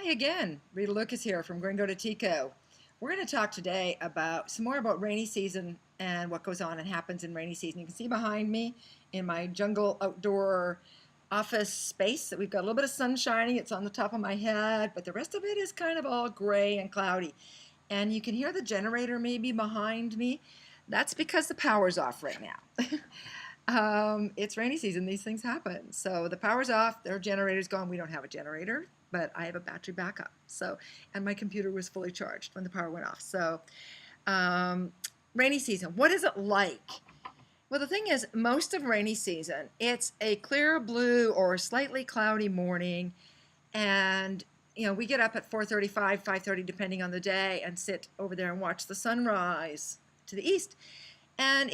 Hi again, Rita Lucas here from Gringo to Tico. We're going to talk today about some more about rainy season and what goes on and happens in rainy season. You can see behind me in my jungle outdoor office space that we've got a little bit of sun shining. It's on the top of my head, but the rest of it is kind of all gray and cloudy. And you can hear the generator maybe behind me. That's because the power's off right now. It's rainy season, these things happen. So the power's off, their generator's gone. We don't have a generator, but I have a battery backup. And my computer was fully charged when the power went off. Um, Rainy season, what is it like? Well, the thing is, most of rainy season, it's a clear blue or slightly cloudy morning, and we get up at 4:35, 5:30, depending on the day, and sit over there and watch the sunrise to the east. And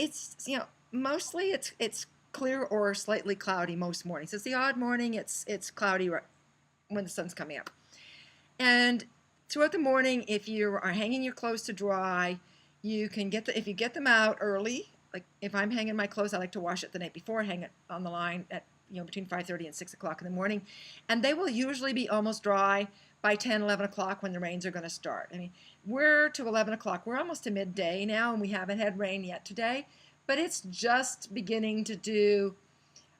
mostly it's clear or slightly cloudy most mornings. It's the odd morning it's cloudy when the sun's coming up. And throughout the morning, if you are hanging your clothes to dry, you can if you get them out early. Like if I'm hanging my clothes, I like to wash it the night before, hang it on the line at between 5:30 and 6 o'clock in the morning, and they will usually be almost dry by 10, 11 o'clock when the rains are going to start. I mean, we're to 11 o'clock. We're almost to midday now, and we haven't had rain yet today, but it's just beginning to do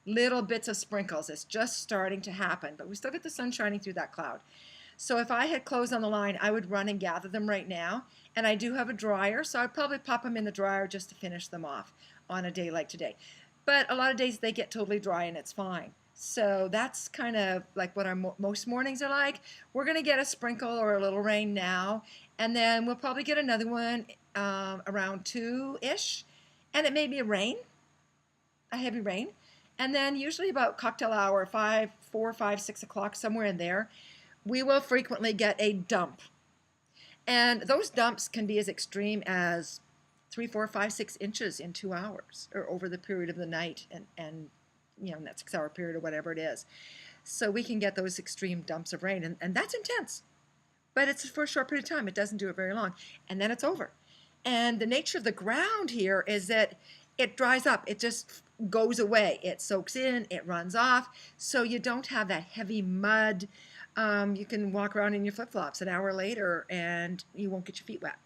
little bits of sprinkles. It's just starting to happen, but we still get the sun shining through that cloud. So if I had clothes on the line, I would run and gather them right now. And I do have a dryer, so I'd probably pop them in the dryer just to finish them off on a day like today. But a lot of days they get totally dry and it's fine. So that's kind of like what our most mornings are like. We're going to get a sprinkle or a little rain now, and then we'll probably get another one around 2-ish, and it may be a heavy rain. And then usually about cocktail hour, 4, 5, 6 o'clock, somewhere in there, we will frequently get a dump. And those dumps can be as extreme as 3, 4, 5, 6 inches in 2 hours or over the period of the night and that 6-hour period or whatever it is. So we can get those extreme dumps of rain, and that's intense. But it's for a short period of time. It doesn't do it very long. And then it's over. And the nature of the ground here is that it dries up. It just goes away. It soaks in, it runs off. So you don't have that heavy mud. You can walk around in your flip-flops an hour later and you won't get your feet wet.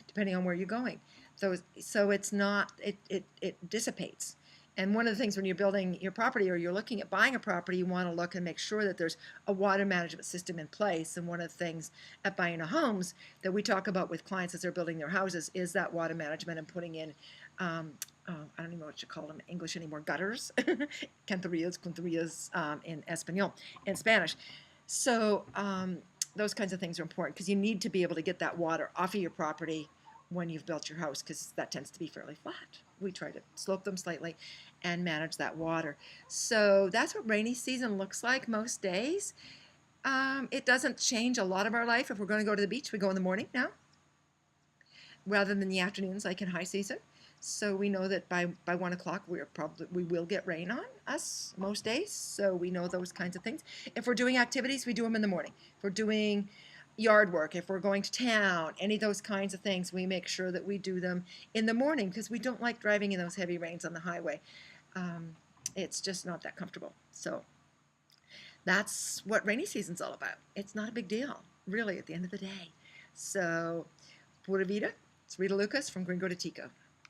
Depending on where you're going. So it's not, it dissipates. And one of the things when you're building your property or you're looking at buying a property, you want to look and make sure that there's a water management system in place. And one of the things at buying a homes that we talk about with clients as they're building their houses is that water management and putting in, I don't even know what you call them in English anymore, gutters, canterillas, in Espanol, in Spanish. So those kinds of things are important because you need to be able to get that water off of your property when you've built your house, because that tends to be fairly flat. We try to slope them slightly and manage that water. So that's what rainy season looks like most days. It doesn't change a lot of our life. If we're going to go to the beach, we go in the morning now rather than the afternoons like in high season. So we know that by 1 o'clock we will get rain on us most days. So we know those kinds of things. If we're doing activities, we do them in the morning. If we're doing yard work, if we're going to town, any of those kinds of things, we make sure that we do them in the morning because we don't like driving in those heavy rains on the highway. It's just not that comfortable. So that's what rainy season's all about. It's not a big deal, really, at the end of the day. So, pura vida, it's Rita Lucas from Gringo to Tico.